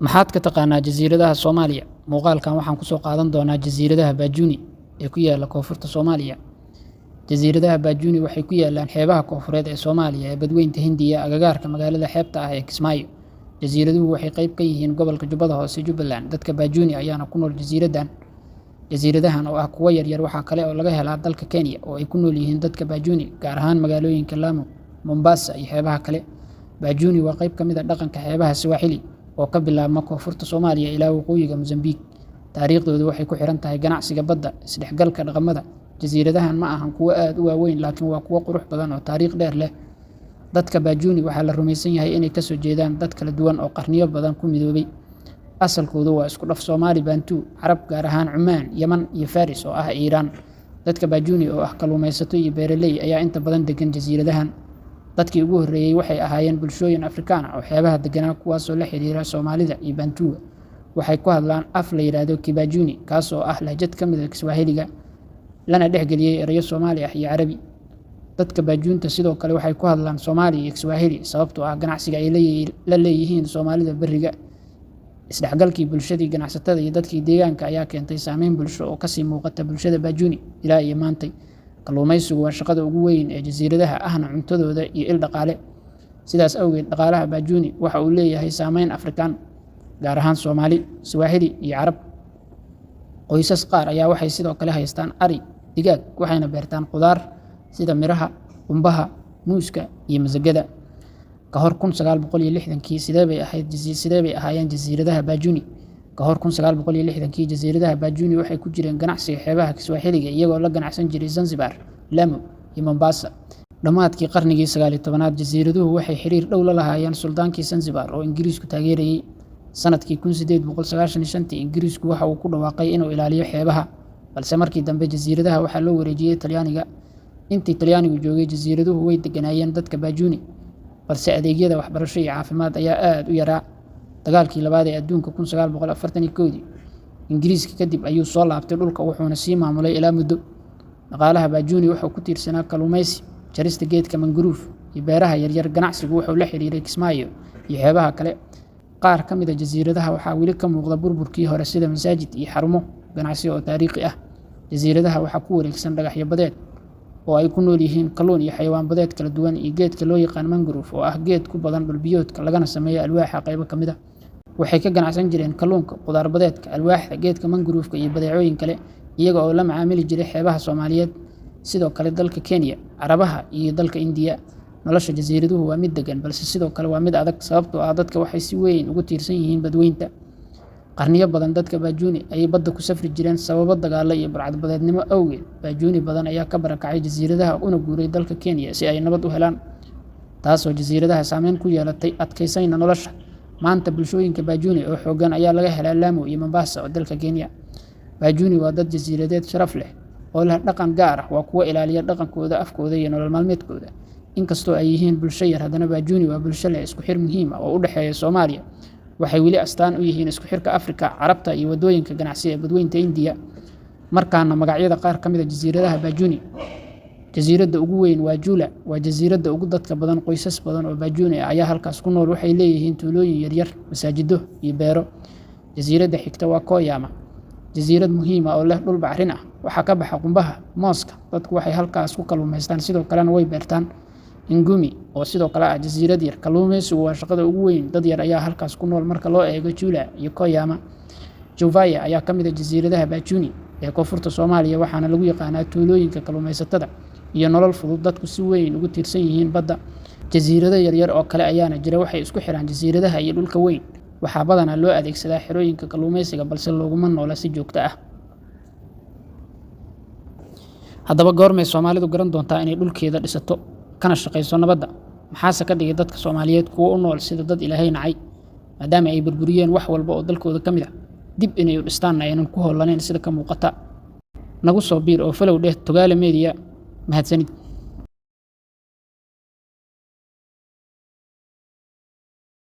maxaad ka taqaanaa jasiiradaha Soomaaliya? Muuqaalkan waxaan ku soo qaadan doonaa jasiiradaha Bajuni ee ku yaala koonfurta Soomaaliya. Jasiiradaha Bajuni waxay ku yaalaan xeebaha koonfureed ee Soomaaliya ee badweynta Hindiya agagaarka magaalada xeebta ah ee Kismaayo. Jasiiraduhu waxay qayb ka yihiin gobolka Jubbada Hoose Jubbaland. Dadka Bajuni ayaana ku nool jasiiradahan oo ah kuwo yaryar. Waxaa kale oo laga helaa dalka Kenya oo ay ku nool yihiin dadka Bajuni, gaar ahaan magaalooyinka Lamu, Mombasa iyo xeebaha kale. Bajuni waa qayb ka mid ah dhaqanka xeebaha Swahili oo ka bilaabma koonfurta Soomaaliya ilaa waqooyiga Mozambique. Taariikhdoodu waxay ku xiran tahay ganacsiga badda, isdhexgalka dhaqamada. Jasiiradahan ma ahan kuwo aad u waaweyn, laakiin waa kuwo qurux badan oo taariikh dheer leh. Dadka Bajuni waxaa la rumaysan yahay inay ka soo jeedaan dad kala duwan oo qarniyo badan ku midoobay. Asalkoodu waa isku dhaf Soomaali Bantu, Carab gaar ahaan Cumaan, Yaman iyo Faris oo ah Iiraan. Dadka Bajuni oo ah kalluumaysato iyo beeraley ayaa inta badan degan jasiiradahan. Dadkii ugu horreeyay waxay ahaayeen bulshooyin Afrikaan ah oo xeebaha deganaa, kuwaasoo la xiriira Soomaalida iyo Bantuga. Waxay ku hadlaan af la yiraahdo Kibajuni, kaas oo ah lahjad ka mid ah Kiswahiliga, lana dhexgeliyay erayo Soomaali ah iyo Carabi. Dadka Bajunta sidoo kale waxay ku hadlaan Soomaali iyo Kiswahili sababtoo ah ganacsiga ay la leeyihiin Soomaalida bariga. Isdhexgalkii bulshadii ganacsatada iyo dadkii deegaanka ayaa keentay saameyn bulsho oo kasii muuqata bulshada Bajuni ilaa iyo maantay. Kalluumaysigu waa shaqada ugu weyn ee jasiiradaha ahna cuntadooda iyo il dhaqaale. Sidaas awgeed, dhaqaalaha Bajuni waxa uu leeyahay saameyn Afrikaan, gaar ahaan Soomaali, Swahili iyo Carab. Qoysas qaar ayaa waxay sidoo kale haystaan ari, digaag, waxayna beertaan khudaar sida miraha, qumbaha, muuska iyo masagada. Ka hor 1960kii sidee bay ahaayeen jasiiradaha Bajuni? Ka hor 1960kii jasiiradaha Bajuni waxay ku jireen ganacsiga xeebaha Kiswahiliga, iyagoo la ganacsan jiray Zanzibar, Lamu iyo Mombasa. Dhammaadkii qarnigii 19aad, jasiiraduhu waxay xiriir dhow la lahaayeen Suldaankii Zanzibar oo Ingiriisku taageerayay. Sanadkii 1895 Ingiriisku waxa uu ku dhawaaqay inuu ilaaliyo xeebaha, balse markii dambe jasiiradaha waxaa loo wareejiyay Talyaaniga. Intii Talyaanigu joogay, jasiiraduhu way deganaayeen dadka Bajuni, balse adeegyada waxbarasho iyo caafimaad ayaa aad u yaraa. Dagaalkii labaad ee adduunka 1941 Ingiriiska kadib ayuu soo laabtay dhulka, wuxuuna sii maamulay ilaa muddo. Dhaqaalaha Bajuni wuxuu ku tiirsanaa kalluumaysi, jarista geedka mangrove iyo beeraha yaryar. Ganacsigu wuxuu la xiriiray Kismaayo iyo xeebaha kale. Qaar ka mid ah jasiiradaha waxaa weli ka muuqda burburkii hore, sida masaajid iyo xarumo ganacsi oo taariikhi ah. Jasiiradaha waxaa ku wareegsan dhagaxyo badeed oo ay ku nool yihiin kalluun iyo xayawaan badeed kala duwan, iyo geedka loo yaqaan mangrove oo ah geed ku badan dhul biyoodka, lagana sameeyo alwaaxa qaybo ka mid ah. Waxay ka ganacsan jireen kalluunka, khudaar badeedka, alwaaxda, geedka mangrove iyo badeecooyin kale, iyaga oo la macaamili jiray xeebaha Soomaaliyeed, sidoo kale dalka Kenya, Carabaha iyo dalka Indiya. Nolosha jasiiraduhu waa mid degan, balse sidoo kale waa mid adag sababtoo ah dadka waxay si weyn ugu tiirsan yihiin badweynta. Qarniyo badan dadka Bajuni ayay badda ku safri jireen sababo dagaalo iyo burcadbadeednimo awgeed. Bajuni badan ayaa ka barakacay jasiiradaha una guuray dalka Kenya si ay nabad u helaan, taasoo jasiiradaha saameyn ku yeelatay adkaysayna nolosha. Maanta bulshooyinka Bajuni oo xooggan ayaa laga helaa Lamu iyo Mombasa oo dalka Kenya. Bajuni waa dad jasiiradeed sharaf leh oo leh dhaqan gaar ah, waa kuwo ilaaliya dhaqankooda, afkooda iyo nolol maalmeedkooda. Inkastoo ay yihiin bulsho yar, haddana Bajuni waa bulsho leh isku xir muhiim ah oo u dhexeeya Soomaaliya. Waxay weli astaan u yihiin isku xirka Afrika, Carabta iyo wadooyinka ganacsi ee badweynta Hindiya. Markaana magacyada qaar ka mid ah jasiiradaha Bajuni. Jasiiradda ugu weyn waa Jula, waa jasiiradda ugu dadka badan. Qoysas badan oo Bajuni ah ayaa halkaas ku nool, waxay leeyihiin tuulooyin yaryar, masaajido iyo beero. Jasiiradda xigta waa Koyama, jasiirad muhiim ah oo leh dhul bacrin ah, waxaa ka baxa qumbaha, mooska. Dadku waxay halkaas ku kalluumaystaan, sidoo kalena way beertaan. Ngumi oo sidoo kale ah jasiirad yar, kalluumaysigu waa shaqada ugu weyn. Dad yar ayaa halkaas ku nool marka loo eego Jula iyo Koyama. Jovaya ayaa ka mid ah jasiiradaha Bajuni ee koonfurta Soomaaliya, waxaana lagu yaqaanaa tuulooyinka kalluumaysatada iyo nolol fudud. Dadku si weyn ugu tiirsan yihiin badda. Jasiirado yaryar oo kale ayaana jira, waxay isku xiraan jasiiradaha iyo dhulka weyn. Waxaa badanaa loo adeegsadaa xerooyinka kalluumaysiga, balse looguma noola si joogto ah. Haddaba goormay Soomaalidu garan doontaa inay dhulkeeda dhisato kana shaqayso nabadda? Maxaase ka dhigay dadka Soomaaliyeed kuwo u nool sida dad Ilaahay nacay, maadaama ay burburiyeen wax walba oo dalkooda ka mid ah? Dib inay u dhistaanna aynan ku howlanayn sida ka muuqata. Nagu soo biir oo follow dheh Togale Media. Mahadsanid.